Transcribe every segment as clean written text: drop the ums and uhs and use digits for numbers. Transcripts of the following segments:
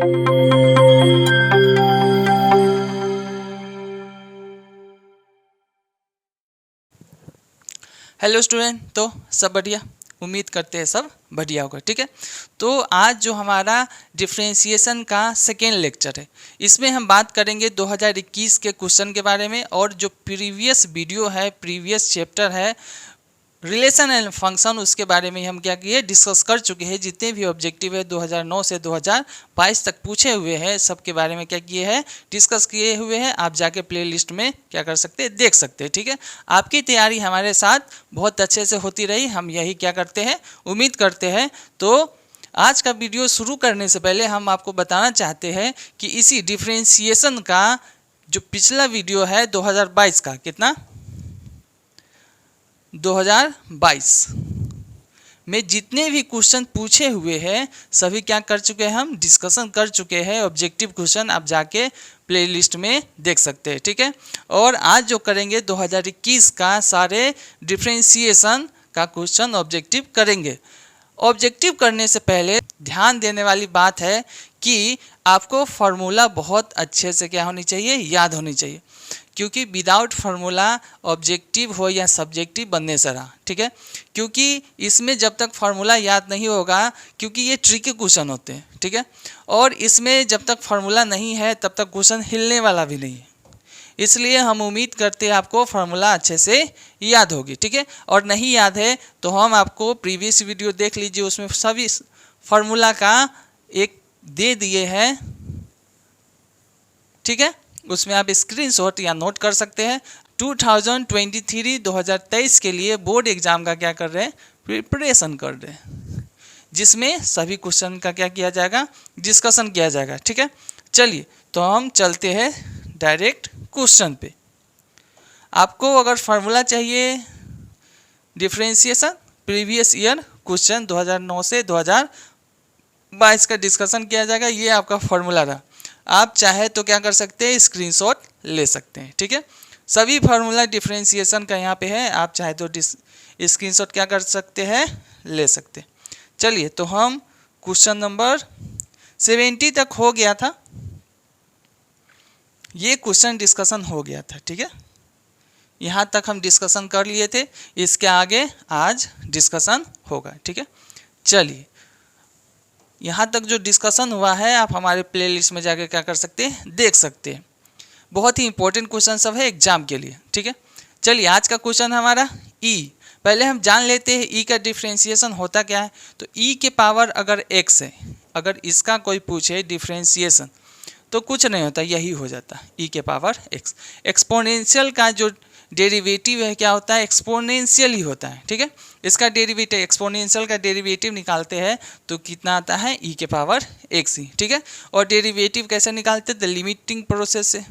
Hello student, तो सब बढ़िया। उम्मीद करते हैं सब बढ़िया होगा। ठीक है, तो आज जो हमारा डिफरेंशिएशन का सेकेंड लेक्चर है, इसमें हम बात करेंगे 2021 के क्वेश्चन के बारे में। और जो प्रीवियस वीडियो है, प्रीवियस चैप्टर है रिलेशन एंड फंक्शन, उसके बारे में हम क्या किए, डिस्कस कर चुके हैं। जितने भी ऑब्जेक्टिव है 2009 से 2022 तक पूछे हुए हैं, सबके बारे में क्या किए हैं, डिस्कस किए हुए हैं। आप जाके प्लेलिस्ट में क्या कर सकते हैं, देख सकते हैं। ठीक है, आपकी तैयारी हमारे साथ बहुत अच्छे से होती रही, हम यही क्या करते हैं, उम्मीद करते हैं। तो आज का वीडियो शुरू करने से पहले हम आपको बताना चाहते हैं कि इसी डिफ्रेंशिएशन का जो पिछला वीडियो है 2022 का, कितना 2022 में जितने भी क्वेश्चन पूछे हुए हैं सभी क्या कर चुके हैं, हम डिस्कशन कर चुके हैं। ऑब्जेक्टिव क्वेश्चन आप जाके प्लेलिस्ट में देख सकते हैं। ठीक है, और आज जो करेंगे 2021 का सारे डिफरेंशिएशन का क्वेश्चन ऑब्जेक्टिव करेंगे। ऑब्जेक्टिव करने से पहले ध्यान देने वाली बात है कि आपको फार्मूला बहुत अच्छे से क्या होनी चाहिए, याद होनी चाहिए। क्योंकि विदाउट फार्मूला ऑब्जेक्टिव हो या सब्जेक्टिव बनने से रहा। ठीक है, क्योंकि इसमें जब तक फार्मूला याद नहीं होगा, क्योंकि ये ट्रिकी क्वेश्चन होते हैं। ठीक है, और इसमें जब तक फार्मूला नहीं है तब तक क्वेश्चन हिलने वाला भी नहीं है। इसलिए हम उम्मीद करते हैं आपको फार्मूला अच्छे से याद होगी। ठीक है, और नहीं याद है तो हम आपको प्रीवियस वीडियो देख लीजिए, उसमें सभी फार्मूला का एक दे दिए हैं। ठीक है, उसमें आप स्क्रीनशॉट या नोट कर सकते हैं। 2023 के लिए बोर्ड एग्जाम का क्या कर रहे हैं, प्रिपरेशन कर रहे हैं, जिसमें सभी क्वेश्चन का क्या किया जाएगा, डिस्कशन किया जाएगा। ठीक है, चलिए तो हम चलते हैं डायरेक्ट क्वेश्चन पे। आपको अगर फार्मूला चाहिए डिफरेंशिएशन प्रीवियस ईयर क्वेश्चन 2009 से 2022 का डिस्कशन किया जाएगा, ये आपका फार्मूला रहा। आप चाहे तो क्या कर सकते हैं, स्क्रीनशॉट ले सकते हैं। ठीक है, सभी फार्मूला डिफरेंशिएशन का यहाँ पे है, आप चाहे तो स्क्रीनशॉट क्या कर सकते हैं, ले सकते हैं। चलिए तो हम क्वेश्चन नंबर 70 तक हो गया था, ये क्वेश्चन डिस्कशन हो गया था। ठीक है, यहाँ तक हम डिस्कशन कर लिए थे, इसके आगे आज डिस्कशन होगा। ठीक है, चलिए यहाँ तक जो डिस्कशन हुआ है आप हमारे प्लेलिस्ट में जाकर क्या कर सकते हैं, देख सकते हैं। बहुत ही इंपॉर्टेंट क्वेश्चन सब है एग्जाम के लिए। ठीक है, चलिए आज का क्वेश्चन हमारा ई। पहले हम जान लेते हैं ई का डिफरेंशिएशन होता क्या है। तो ई के पावर अगर एक्स है, अगर इसका कोई पूछे डिफरेंशिएशन तो कुछ नहीं होता, यही हो जाता ई के पावर एक्स। एक्सपोनेंशियल का जो डेरिवेटिव है क्या होता है, एक्सपोनेंशियल ही होता है। ठीक है, इसका डेरिवेटिव, एक्सपोनेंशियल का डेरिवेटिव निकालते हैं तो कितना आता है, ई के पावर एक्स ही। ठीक है, और डेरिवेटिव कैसे निकालते हैं, द लिमिटिंग प्रोसेस से।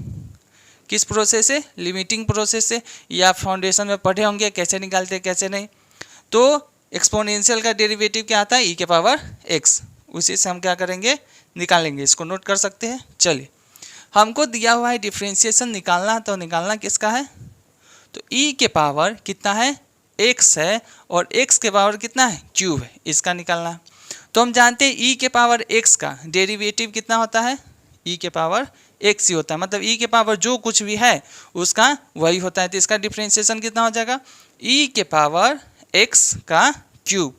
किस प्रोसेस से, लिमिटिंग प्रोसेस से। या फाउंडेशन में पढ़े होंगे कैसे निकालते हैं कैसे नहीं। तो एक्सपोनेंशियल का डेरिवेटिव क्या आता है, ई के पावर एक्स, उसी से हम क्या करेंगे, निकालेंगे। इसको नोट कर सकते हैं। चलिए हमको दिया हुआ है डिफरेंशिएशन निकालना, तो निकालना किसका है, तो ई के पावर कितना है, एक्स है, और एक्स के पावर कितना है, क्यूब है, इसका निकालना है। तो हम जानते हैं ई के पावर एक्स का डेरिवेटिव कितना होता है, ई के पावर एक्स ही होता है। मतलब ई के पावर जो कुछ भी है उसका वही होता है। तो इसका डिफरेंशिएशन कितना हो जाएगा, ई के पावर एक्स का क्यूब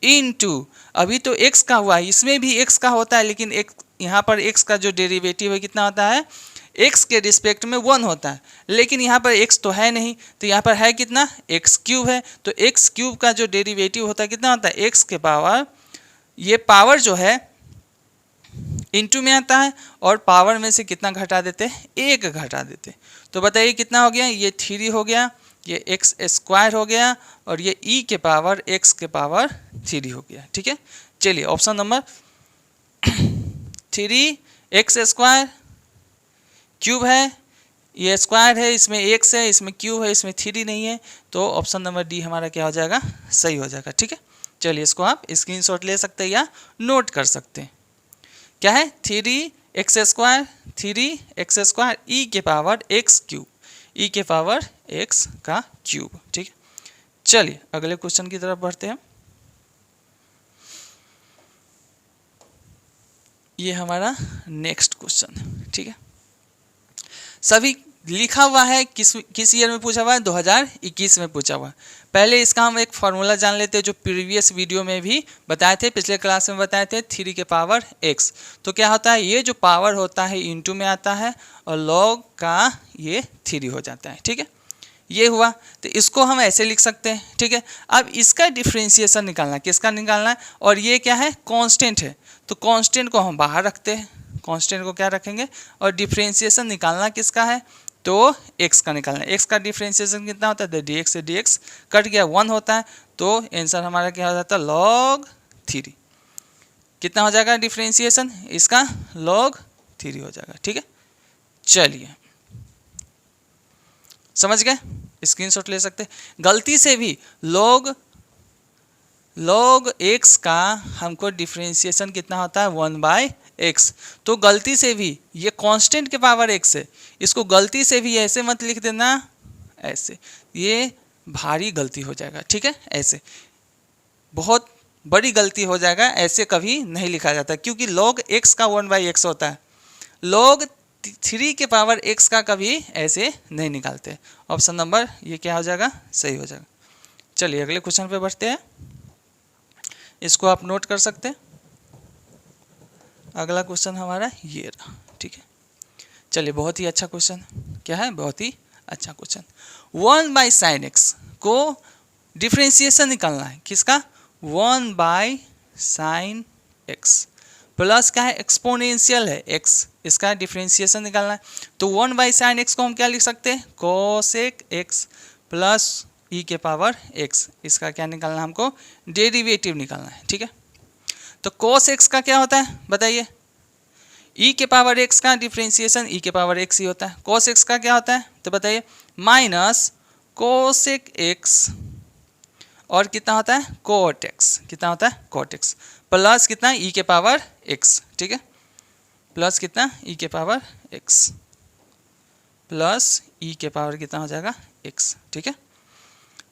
इनटू, अभी तो एक्स का हुआ है, इसमें भी एक्स का होता है, लेकिन एक यहाँ पर एक्स का जो डेरिवेटिव है कितना होता है, एक्स के रिस्पेक्ट में 1 होता है। लेकिन यहाँ पर एक्स तो है नहीं, तो यहाँ पर है कितना, एक्स क्यूब है। तो एक्स क्यूब का जो डेरिवेटिव होता है कितना होता है, एक्स के पावर, ये पावर जो है इनटू में आता है, और पावर में से कितना घटा देते हैं, 1 घटा देते हैं। तो बताइए कितना हो गया, ये 3 हो गया, ये एक्स स्क्वायर हो गया, और ये ई के पावर एक्स के पावर 3 हो गया। ठीक है, चलिए option number 3 x square cube है, ये स्क्वायर है, इसमें एक्स है, इसमें क्यूब है, इसमें 3 नहीं है। तो ऑप्शन नंबर डी हमारा क्या हो जाएगा, सही हो जाएगा। ठीक है, चलिए इसको आप स्क्रीनशॉट ले सकते हैं या नोट कर सकते हैं। क्या है, 3 एक्स स्क्वायर ई के पावर एक्स क्यूब, ई के पावर एक्स का क्यूब। ठीक है, चलिए अगले क्वेश्चन की तरफ बढ़ते हैं। ये हमारा नेक्स्ट क्वेश्चन, ठीक है। सभी लिखा हुआ है किस ईयर में पूछा हुआ है, 2021 में पूछा हुआ है। पहले इसका हम एक फार्मूला जान लेते हैं जो प्रीवियस वीडियो में भी बताए थे, पिछले क्लास में बताए थे, 3 के पावर x। तो क्या होता है, ये जो पावर होता है इंटू में आता है और log का ये 3 हो जाता है, ठीक है। ये हुआ, तो इसको हम ऐसे लिख सकते हैं, ठीक है। अब इसका डिफ्रेंशिएशन निकालना है, किसका निकालना है, और ये क्या है, कांस्टेंट है, तो कांस्टेंट को हम बाहर रखते हैं, कांस्टेंट को क्या रखेंगे, और डिफ्रेंशिएशन निकालना किसका है, तो x का निकालना है। x का डिफ्रेंशिएशन कितना होता है, तो dx से dx कट गया 1 होता है, तो आंसर हमारा क्या हो जाता है, log 3। कितना हो जाएगा डिफ्रेंशिएशन इसका, log 3 हो जाएगा, ठीक है। चलिए समझ गए, स्क्रीनशॉट ले सकते। गलती से भी log x का हमको डिफ्रेंशिएशन कितना होता है, 1/x। तो गलती से भी ये कांस्टेंट के पावर x है, इसको गलती से भी ऐसे मत लिख देना, ऐसे, ये भारी गलती हो जाएगा, ठीक है। ऐसे बहुत बड़ी गलती हो जाएगा, ऐसे कभी नहीं लिखा जाता, क्योंकि log x का 1/x होता है, log 3 के पावर x का कभी ऐसे नहीं निकालते। ऑप्शन नंबर ये क्या हो जाएगा, सही हो जाएगा। चलिए अगले क्वेश्चन पे बढ़ते हैं, इसको आप नोट कर सकते हैं। अगला क्वेश्चन हमारा ये रहा, ठीक है। चलिए बहुत ही अच्छा क्वेश्चन, क्या है, बहुत ही अच्छा क्वेश्चन। 1/sin x को डिफ्रेंशिएशन निकालना है, किसका, 1/sin x प्लस क्या है, एक्सपोनेंशियल है x, इसका डिफ्रेंशिएशन निकालना है। तो 1/sin x को हम क्या लिख सकते हैं, cosec x प्लस e के पावर x, इसका क्या निकालना है, हमको डेरिवेटिव निकालना है, ठीक है। तो cos x का क्या होता है बताइए, e के पावर x का डिफ्रेंशिएशन e के पावर x ही होता है। cos x का क्या होता है तो बताइए, माइनस cosec x और कितना होता है, cot x, कितना होता है, cot x प्लस कितना, e के पावर x, ठीक है, प्लस कितना, e के पावर x प्लस e के पावर कितना हो जाएगा, x, ठीक है।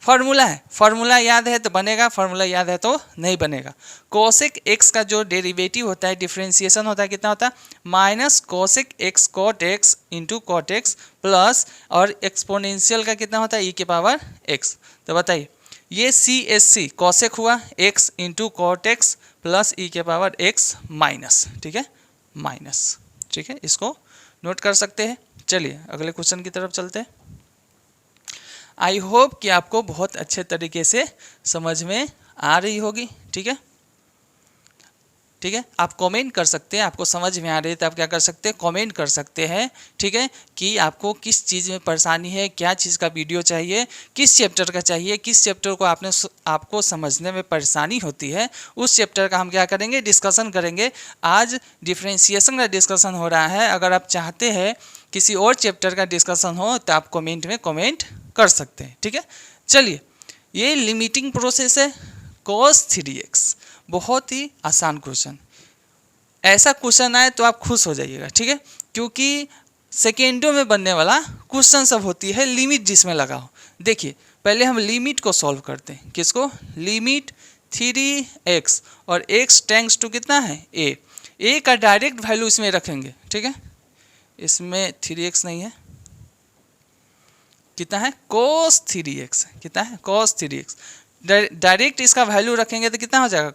फार्मूला है, फार्मूला याद है तो बनेगा, फार्मूला याद है तो नहीं बनेगा। कोसेक x का जो डेरिवेटिव होता है, डिफ्रेंशिएशन होता है, कितना होता है, minus cosec x cot x into cot x plus और एक्सपोनेंशियल का कितना होता है, e के पावर x। तो बताइए ये CSC कोसेक हुआ x into cot x plus e के पावर x माइनस, ठीक है, माइनस, ठीक है, इसको नोट कर सकते हैं। चलिए अगले क्वेश्चन की तरफ चलते हैं। आई होप कि आपको बहुत अच्छे तरीके से समझ में आ रही होगी, ठीक है, ठीक है। आप कमेंट कर सकते हैं, आपको समझ में आ रही है तो आप क्या कर सकते हैं, कमेंट कर सकते हैं, ठीक है, कि आपको किस चीज़ में परेशानी है, क्या चीज़ का वीडियो चाहिए, किस चैप्टर का चाहिए, किस चैप्टर को आपको समझने में परेशानी होती है, उस चैप्टर का हम क्या करेंगे, डिस्कशन करेंगे। आज डिफ्रेंशिएशन का डिस्कशन हो रहा है, अगर आप चाहते हैं किसी और चैप्टर का डिस्कशन हो तो आप कमेंट में कमेंट कर सकते हैं, ठीक है। चलिए ये लिमिटिंग प्रोसेस है, cos 3x, बहुत ही आसान क्वेश्चन। ऐसा क्वेश्चन आए तो आप खुश हो जाइएगा, ठीक है, क्योंकि सेकेंडों में बनने वाला क्वेश्चन सब होती है लिमिट जिसमें लगा हो। देखिए पहले हम लिमिट को सॉल्व करते हैं, किसको, लिमिट 3x और x टेंड्स टू कितना है, a का डायरेक्ट वैल्यू इसमें रखेंगे, ठीक है, इसमें 3x नहीं है, कितना है, cos 3x, कितना है, cos 3x, डायरेक्ट इसका वैल्यू रखेंगे तो कितना हो जाएगा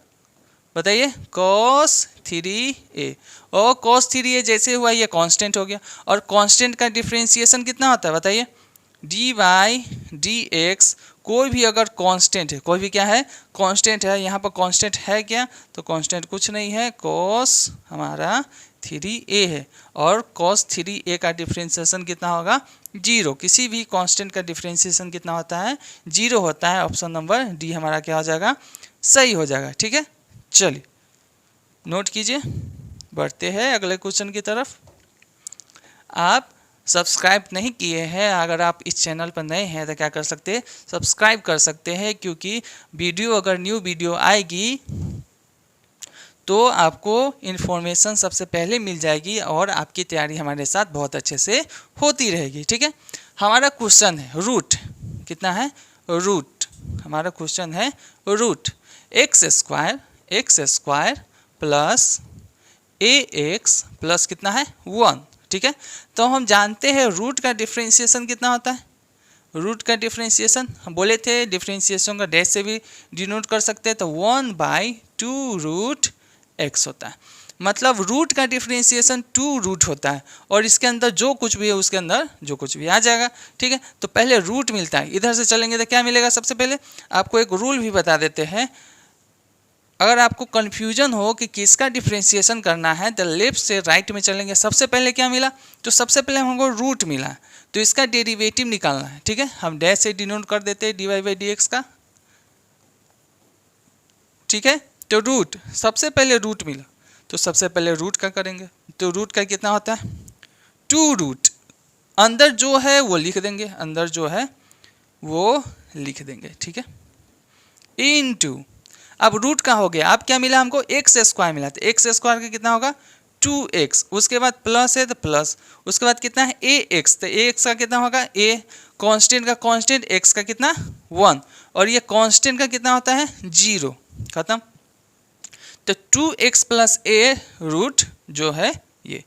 बताइए, cos 3a, और cos 3a जैसे हुआ ये कांस्टेंट हो गया, और कांस्टेंट का डिफ्रेंशिएशन कितना होता है बताइए, d/dx। कोई भी अगर कांस्टेंट है, कोई भी क्या है, कांस्टेंट है, यहाँ पर कांस्टेंट है क्या, तो कांस्टेंट कुछ नहीं है, cos हमारा 3a है, और cos 3a का डिफ्रेंशिएशन कितना होगा, 0। किसी भी कांस्टेंट का डिफ्रेंशिएशन कितना होता है, 0 होता है। ऑप्शन नंबर डी हमारा क्या हो जाएगा, सही हो जाएगा, ठीक है। चलिए नोट कीजिए, बढ़ते हैं अगले क्वेश्चन की तरफ। आप सब्सक्राइब नहीं किए हैं, अगर आप इस चैनल पर नए हैं तो क्या कर सकते हैं, सब्सक्राइब कर सकते हैं, क्योंकि वीडियो अगर न्यू वीडियो आएगी तो आपको इन्फॉर्मेशन सबसे पहले मिल जाएगी और आपकी तैयारी हमारे साथ बहुत अच्छे से होती रहेगी, ठीक है। हमारा क्वेश्चन है रूट, कितना है, रूट, हमारा क्वेश्चन है रूट x स्क्वायर प्लस ए एक्स प्लस कितना है 1, ठीक है। तो हम जानते हैं रूट का डिफ्रेंशिएशन कितना होता है, रूट का डिफ्रेंशिएशन हम बोले थे डिफ्रेंशिएशन का डैश से भी डिनोट कर सकते हैं, तो 1/2 रूट एक्स होता है। मतलब रूट का डिफ्रेंशिएशन 2 रूट होता है और इसके अंदर जो कुछ भी है उसके अंदर जो कुछ भी आ जाएगा, ठीक है। तो पहले रूट मिलता है, इधर से चलेंगे तो क्या मिलेगा, सबसे पहले आपको एक रूल भी बता देते हैं। अगर आपको कन्फ्यूजन हो कि किसका डिफ्रेंशिएशन करना है तो लेफ्ट से राइट में चलेंगे। सबसे पहले क्या मिला, तो सबसे पहले हमको रूट मिला, तो इसका डेरिवेटिव निकालना है, ठीक है। हम डैश से डिनोट कर देते हैं dy/dx का, ठीक है। तो रूट, सबसे पहले रूट मिला तो सबसे पहले रूट का करेंगे, तो रूट का कितना होता है 2 रूट, अंदर जो है वो लिख देंगे, अंदर जो है वो लिख देंगे, ठीक है, इनटू। अब रूट का हो गया, अब क्या मिला हमको एक्स स्क्वायर मिला, तो एक्स स्क्वायर का कितना होगा 2x, उसके बाद प्लस है तो प्लस, उसके बाद कितना है ए एक्स, तो ए एक्स का कितना होगा ए कांस्टेंट का कांस्टेंट एक्स का कितना 1 और ये कांस्टेंट का कितना होता है 0, खत्म। तो 2x प्लस ए रूट जो है ये,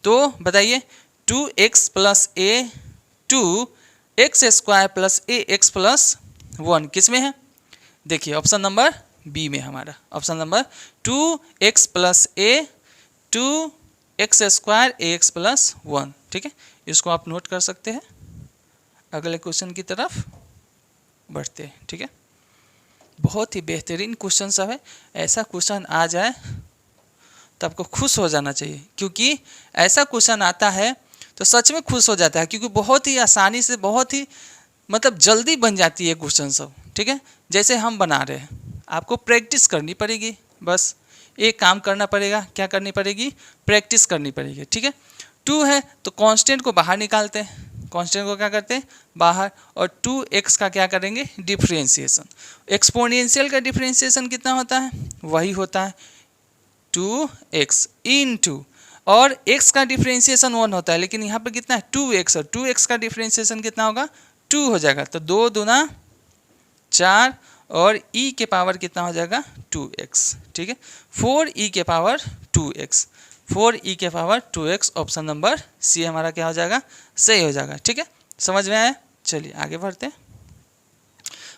तो बताइए 2x प्लस ए 2x स्क्वायर प्लस ए एक्स प्लस 1 किस में है, देखिए ऑप्शन नंबर बी में, हमारा ऑप्शन नंबर 2x प्लस ए 2x स्क्वायर ए एक्स प्लस 1, ठीक है। इसको आप नोट कर सकते हैं। अगले क्वेश्चन की तरफ बढ़ते हैं, ठीक है। बहुत ही बेहतरीन क्वेश्चन सब है, ऐसा क्वेश्चन आ जाए तो आपको खुश हो जाना चाहिए, क्योंकि ऐसा क्वेश्चन आता है तो सच में खुश हो जाता है, क्योंकि बहुत ही आसानी से, बहुत ही मतलब जल्दी बन जाती है क्वेश्चन सब, ठीक है। जैसे हम बना रहे हैं, आपको प्रैक्टिस करनी पड़ेगी, बस एक काम करना पड़ेगा, क्या करनी पड़ेगी, प्रैक्टिस करनी पड़ेगी, ठीक है। 2 है तो कांस्टेंट को बाहर निकालते हैं, कांस्टेंट को क्या करते हैं बाहर, और 2x का क्या करेंगे डिफ्रेंशिएशन। एक्सपोनेंशियल का डिफ्रेंशिएशन कितना होता है, वही होता है 2x इनटू, और x का डिफ्रेंशिएशन 1 होता है, लेकिन यहाँ पे कितना है 2x, और 2x का डिफ्रेंशिएशन कितना होगा 2 हो जाएगा, तो 2 दूना 4 और e के पावर कितना हो जाएगा 2x, ठीक है। 4e के पावर 2x, 4e के power 2x, option number C हमारा क्या हो जाएगा, सही हो जाएगा, ठीक है। समझ में आया, चलिए आगे बढ़ते हैं।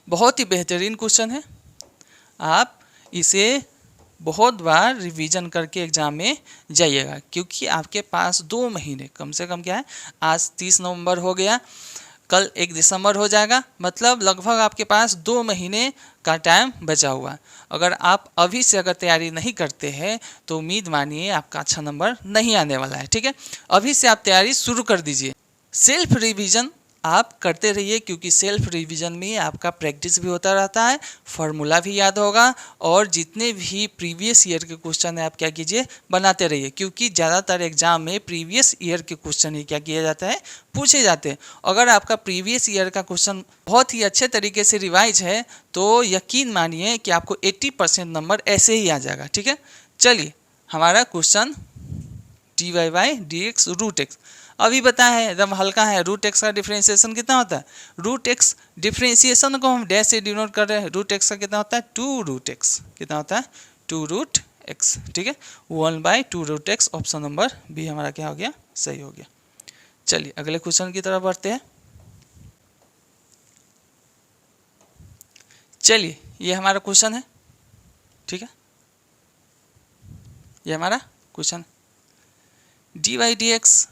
बहुत ही बेहतरीन क्वेश्चन है, आप इसे बहुत बार रिवीजन करके एग्जाम में जाइएगा, क्योंकि आपके पास 2 महीने कम से कम क्या है, आज 30 नवंबर हो गया, कल 1 दिसंबर हो जाएगा, मतलब लगभग आपके पास 2 महीने का टाइम बचा हुआ है। अगर आप अभी से अगर तैयारी नहीं करते हैं तो उम्मीद मानिए आपका अच्छा नंबर नहीं आने वाला है, ठीक है। अभी से आप तैयारी शुरू कर दीजिए, सेल्फ रिवीजन आप करते रहिए, क्योंकि सेल्फ रिवीजन में आपका प्रैक्टिस भी होता रहता है, फार्मूला भी याद होगा, और जितने भी प्रीवियस ईयर के क्वेश्चन है आप क्या कीजिए बनाते रहिए, क्योंकि ज़्यादातर एग्जाम में प्रीवियस ईयर के क्वेश्चन ही क्या किया जाता है पूछे जाते हैं। अगर आपका प्रीवियस ईयर का क्वेश्चन बहुत ही अच्छे तरीके से रिवाइज है तो यकीन मानिए कि आपको 80% नंबर ऐसे ही आ जाएगा, ठीक है। चलिए हमारा क्वेश्चन dy/dx रूट एक्स अभी बताया है, एकदम हल्का है। रूट एक्स का डिफ्रेंशिएशन कितना होता है, रूट एक्स डिफ्रेंशिएशन को हम डैश से डिनोट कर रहे हैं, रूट एक्स का कितना होता है 2 रूट एक्स, कितना होता है 2 रूट एक्स, ठीक है। 1/2 root x, option number B हमारा क्या हो गया, सही हो गया। चलिए अगले क्वेश्चन की तरफ बढ़ते हैं। चलिए ये हमारा क्वेश्चन है, ठीक है, ये हमारा क्वेश्चन dy/dx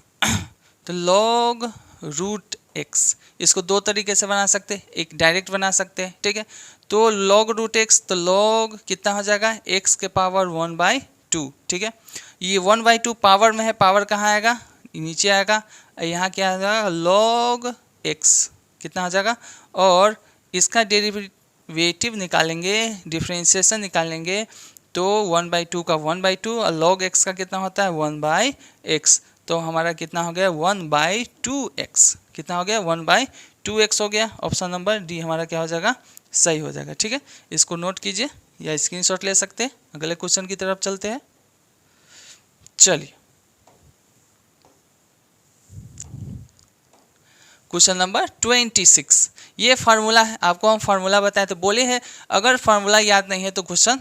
तो log रूट एक्स, इसको 2 तरीके से बना सकते हैं, एक डायरेक्ट बना सकते हैं, ठीक है। तो log रूट एक्स, तो log कितना हो जाएगा x के पावर 1/2, ठीक है। ये 1/2 पावर में है, पावर कहाँ आएगा नीचे आएगा, यहाँ क्या आ जाएगा log x कितना हो जाएगा, और इसका डेरिवेटिव निकालेंगे, डिफ्रेंशिएशन निकालेंगे, तो 1/2 का 1/2 और log x का कितना होता है 1/x, तो हमारा कितना हो गया 1/2x, कितना हो गया 1/2x हो गया। ऑप्शन नंबर डी हमारा क्या हो जाएगा, सही हो जाएगा, ठीक है। इसको नोट कीजिए या स्क्रीनशॉट ले सकते हैं। अगले क्वेश्चन की तरफ चलते हैं। चलिए क्वेश्चन नंबर 26, ये फार्मूला है, आपको हम फार्मूला बताएं तो बोले हैं अगर फार्मूला याद नहीं है तो क्वेश्चन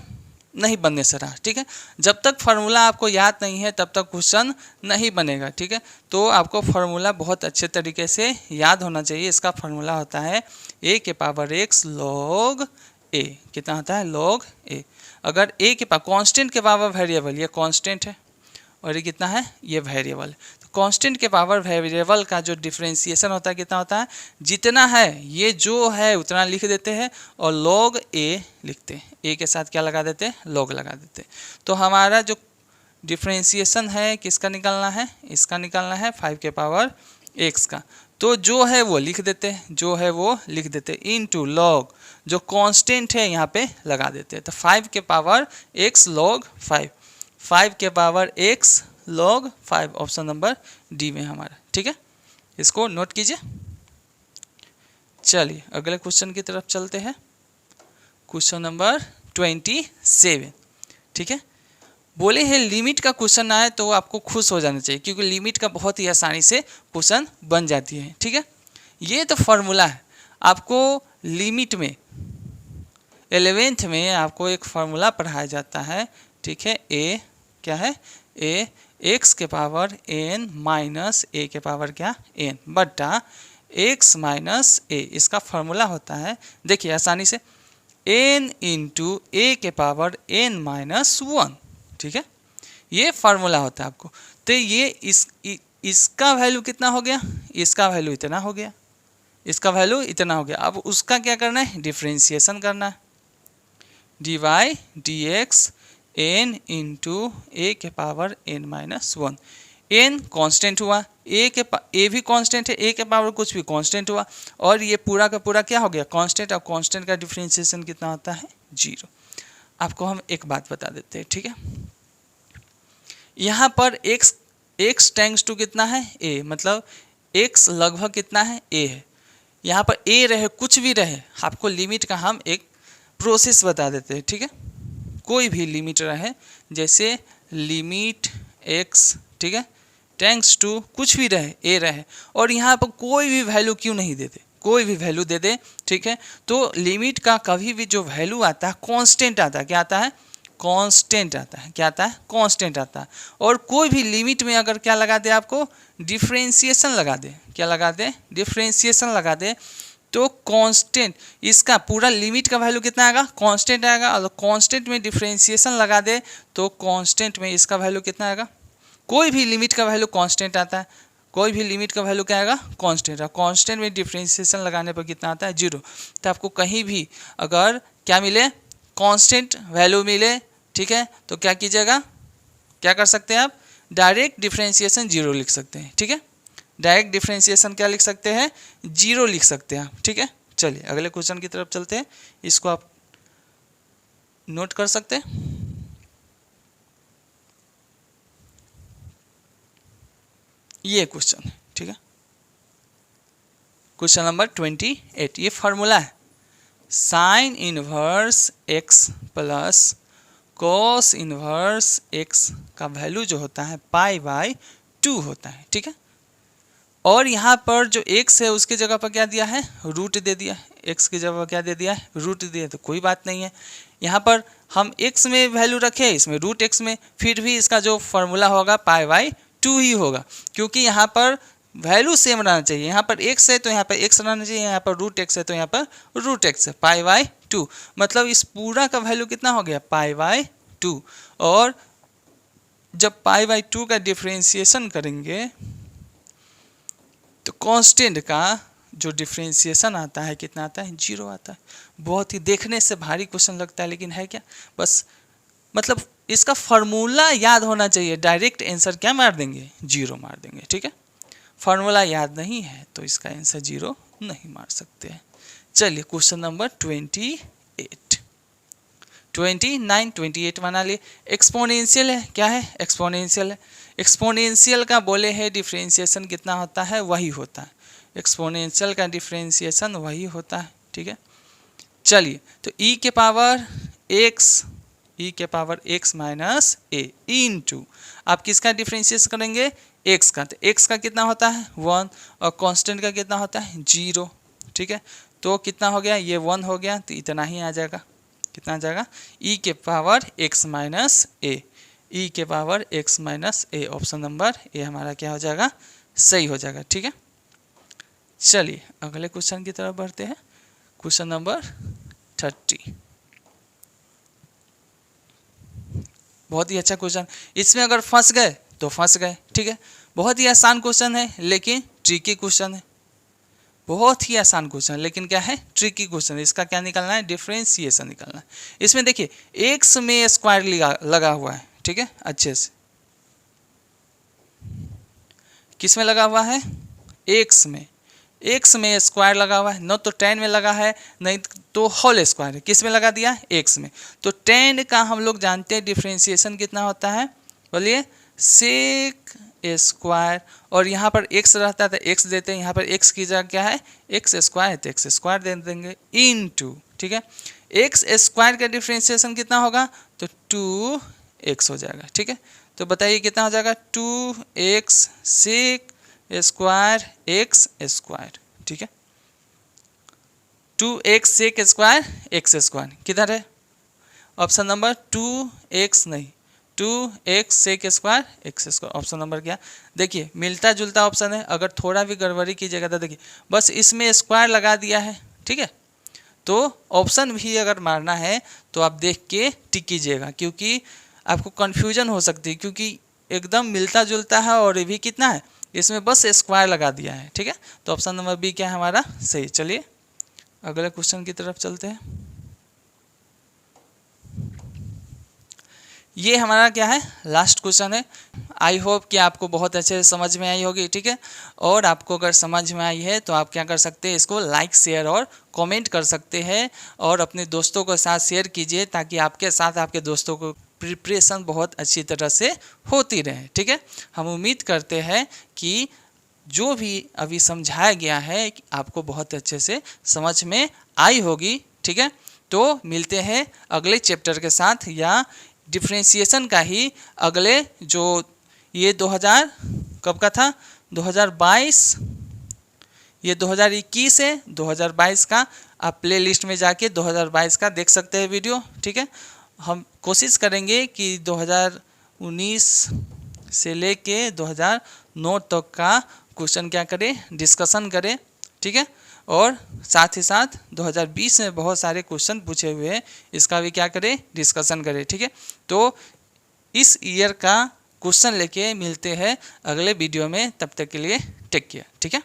नहीं बनने से रहा, ठीक है। जब तक फार्मूला आपको याद नहीं है तब तक क्वेश्चन नहीं बनेगा, ठीक है। तो आपको फार्मूला बहुत अच्छे तरीके से याद होना चाहिए। इसका फार्मूला होता है a के पावर x log a। कितना होता है? log a। अगर a के पावर कांस्टेंट के पावर वेरिएबल, ये कांस्टेंट है और ये कितना है? ये वेरिएबल। तो कांस्टेंट के पावर वेरिएबल का जो डिफरेंशिएशन होता है कितना होता है? जितना है ये जो है उतना लिख देते हैं और log a लिखते हैं। a के साथ क्या लगा देते हैं? log लगा देते हैं। तो हमारा जो डिफरेंशिएशन है किसका निकालना है? इसका निकालना है 5 के पावर x का। तो जो है वो लिख देते हैं, जो है वो लिख देते हैं इनटू log जो कांस्टेंट है यहाँ पे लगा देते हैं। तो 5 के पावर x log 5, 5 के power x log 5, option number D में हमारा, ठीक है। इसको नोट कीजिए। चलिए अगले क्वेश्चन की तरफ चलते हैं। क्वेश्चन नंबर 27, ठीक है। बोले हैं लिमिट का क्वेश्चन आए तो आपको खुश हो जाना चाहिए, क्योंकि लिमिट का बहुत ही आसानी से क्वेश्चन बन जाती है, ठीक है। ये तो फार्मूला है। आपको लिमिट में 11th में आपको एक फार्मूला पढ़ाया जाता है, ठीक है। ए क्या है? ए एक्स के पावर एन माइनस ए के पावर क्या? एन बटा एक्स माइनस ए। इसका फार्मूला होता है, देखिए आसानी से, एन इंटू ए के पावर एन माइनस 1, ठीक है। ये फार्मूला होता है आपको। तो ये इसका वैल्यू कितना हो गया? इसका वैल्यू इतना हो गया, इसका वैल्यू इतना हो गया। अब उसका क्या करना है? डिफरेंशिएशन करना है। D Y D X N into A के power N minus 1। N constant हुआ, ए भी कांस्टेंट है, ए के पावर कुछ भी कांस्टेंट हुआ, और ये पूरा का पूरा क्या हो गया? कांस्टेंट। और कांस्टेंट का डिफरेंशिएशन कितना होता है? 0। आपको हम एक बात बता देते हैं, ठीक है। यहाँ पर x टेंड्स टू कितना है? a, मतलब x लगभग कितना है? a है। यहाँ पर a रहे कुछ भी रहे, आपको लिमिट का हम एक प्रोसेस बता देते हैं, ठीक है। कोई भी लिमिट रहे, जैसे लिमिट x, ठीक है, टेंड्स टू कुछ भी रहे, a रहे, और यहाँ पर कोई भी वैल्यू क्यों नहीं देते? कोई भी वैल्यू दे दे, ठीक है। तो लिमिट का कभी भी जो वैल्यू आता है कांस्टेंट आता है। क्या आता है? कांस्टेंट आता है। क्या आता है? कांस्टेंट आता है। और कोई भी लिमिट में अगर क्या लगा दे? आपको डिफरेंशिएशन लगा दे। क्या लगा दे? डिफरेंशिएशन लगा दे। तो कांस्टेंट, इसका पूरा लिमिट का वैल्यू कितना आएगा? कांस्टेंट आएगा। और कांस्टेंट में डिफरेंशिएशन लगा दे तो कांस्टेंट में इसका वैल्यू कितना आएगा? कोई भी लिमिट का वैल्यू कांस्टेंट आता है, कोई भी लिमिट का वैल्यू क्या आएगा? कांस्टेंट। और कांस्टेंट में डिफरेंशिएशन लगाने पर कितना आता है? 0। तो आपको कहीं भी अगर क्या मिले? कांस्टेंट वैल्यू मिले, ठीक है, तो क्या कीजिएगा? क्या कर सकते हैं आप? डायरेक्ट डिफरेंशिएशन 0 लिख सकते हैं, ठीक है। डायरेक्ट डिफरेंशिएशन क्या लिख सकते हैं? 0 लिख सकते हैं आप, ठीक है। चलिए अगले क्वेश्चन की तरफ चलते हैं। इसको आप नोट कर सकते हैं। ये क्वेश्चन है, ठीक है। क्वेश्चन नंबर 28, ये फार्मूला है, sine inverse x plus cos inverse x का वैल्यू जो होता है π/2 होता है, ठीक है। और यहाँ पर जो x है उसकी जगह पर क्या दिया है? रूट दे दिया है। x की जगह पर क्या दे दिया है? रूट दिया। तो कोई बात नहीं है, यहाँ पर हम x में वैल्यू रखे, इसमें रूट x में, फिर भी इसका जो फार्मूला होगा π/2 ही होगा, क्योंकि यहाँ पर वैल्यू सेम रहना चाहिए। यहाँ पर x है तो यहाँ पर x रहना चाहिए, यहाँ पर रूट x है तो यहाँ पर रूट x है। π/2 मतलब इस पूरा का वैल्यू कितना हो गया? π/2। और जब π/2 का डिफरेंशिएशन करेंगे तो कांस्टेंट का जो डिफरेंशिएशन आता है कितना आता है? 0 आता है। बहुत ही देखने से भारी क्वेश्चन लगता है, लेकिन है क्या? बस मतलब इसका फार्मूला याद होना चाहिए। डायरेक्ट आंसर क्या मार देंगे? 0 मार देंगे, ठीक है। फार्मूला याद नहीं है तो इसका आंसर 0 नहीं मार सकते हैं। चलिए क्वेश्चन नंबर 28 बना लिए। एक्सपोनेंशियल है, क्या है? एक्सपोनेंशियल है। एक्सपोनेंशियल का बोले है डिफरेंशिएशन कितना होता है? वही होता है। एक्सपोनेंशियल का डिफरेंशिएशन वही होता है, ठीक है। चलिए तो e के पावर x माइनस ए इंटू, आप किसका डिफरेंशिएशन करेंगे? x का। तो x का कितना होता है? 1, और कांस्टेंट का कितना होता है? 0, ठीक है। तो कितना हो गया? ये 1 हो गया, तो इतना ही आ जाएगा। कितना आ जाएगा e के पावर x माइनस ए, e के power x minus A. Option number A हमारा क्या हो जाएगा, सही हो जाएगा। ठीक है, चलिए अगले क्वेश्चन की तरफ बढ़ते हैं। क्वेश्चन नंबर 30, बहुत ही अच्छा क्वेश्चन। इसमें अगर फंस गए तो फंस गए। ठीक है, बहुत ही आसान क्वेश्चन है लेकिन ट्रिकी क्वेश्चन है, बहुत ही आसान क्वेश्चन है लेकिन क्या है, ट्रिकी क्वेश्चन है। इसका क्या निकालना है, डिफरेंशिएशन निकालना है। इसमें देखिए एक्स में स्क्वायर लगा हुआ है। ठीक है, अच्छे से किस में लगा हुआ है, एक्स में, एक्स में स्क्वायर लगा हुआ है, न तो 10 में लगा है नहीं तो होल स्क्वायर है। किस में लगा दिया, एक्स में। तो 10 का हम लोग जानते हैं डिफरेंशिएशन कितना होता है, बोलिए सेक स्क्वायर, और यहाँ पर एक्स रहता है तो एक्स देते हैं, यहाँ पर एक्स की जगह क्या है, एक्स स्क्वायर है तो एक्स स्क्वायर दे देंगे इनटू। ठीक है, एक्स स्क्वायर का डिफरेंशिएशन कितना होगा, तो 2x हो जाएगा। ठीक है, तो बताइए कितना हो जाएगा, 2x sec square x square. ठीक है, 2x sec square x square किधर है, ऑप्शन नंबर 2x नहीं, 2x sec square x square. Option number क्या, देखिए मिलता जुलता ऑप्शन है, अगर थोड़ा भी गड़बड़ी कीजिएगा तो देखिए बस इसमें स्क्वायर लगा दिया है। ठीक है, तो ऑप्शन भी अगर मारना है तो आप देख के टिक कीजिएगा, क्योंकि आपको कन्फ्यूजन हो सकती है, क्योंकि एकदम मिलता जुलता है और ये भी कितना है, इसमें बस स्क्वायर लगा दिया है। ठीक है, तो ऑप्शन नंबर बी क्या है हमारा, सही। चलिए अगले क्वेश्चन की तरफ चलते हैं। ये हमारा क्या है, लास्ट क्वेश्चन है। आई होप कि आपको बहुत अच्छे से समझ में आई होगी। ठीक है, और आपको अगर समझ में आई है तो आप क्या कर सकते हैं, इसको लाइक शेयर और कमेंट कर सकते हैं, और अपने दोस्तों के साथ शेयर कीजिए ताकि आपके साथ आपके दोस्तों को प्रिपरेशन बहुत अच्छी तरह से होती रहे। ठीक है, हम उम्मीद करते हैं कि जो भी अभी समझाया गया है आपको बहुत अच्छे से समझ में आई होगी। ठीक है, तो मिलते हैं अगले चैप्टर के साथ, या डिफरेंशिएशन का ही अगले जो ये 2000 कब का था, 2022, ये 2021 है, 2022 का आप प्ले लिस्ट में जाके 2022 का देख सकते हैं वीडियो। ठीक है, हम कोशिश करेंगे कि 2019 से लेके 2009 तक का क्वेश्चन क्या करें, डिस्कशन करें। ठीक है, और साथ ही साथ 2020 में बहुत सारे क्वेश्चन पूछे हुए हैं, इसका भी क्या करें, डिस्कशन करें। ठीक है, तो इस ईयर का क्वेश्चन लेके मिलते हैं अगले वीडियो में, तब तक के लिए टेक केयर। ठीक है।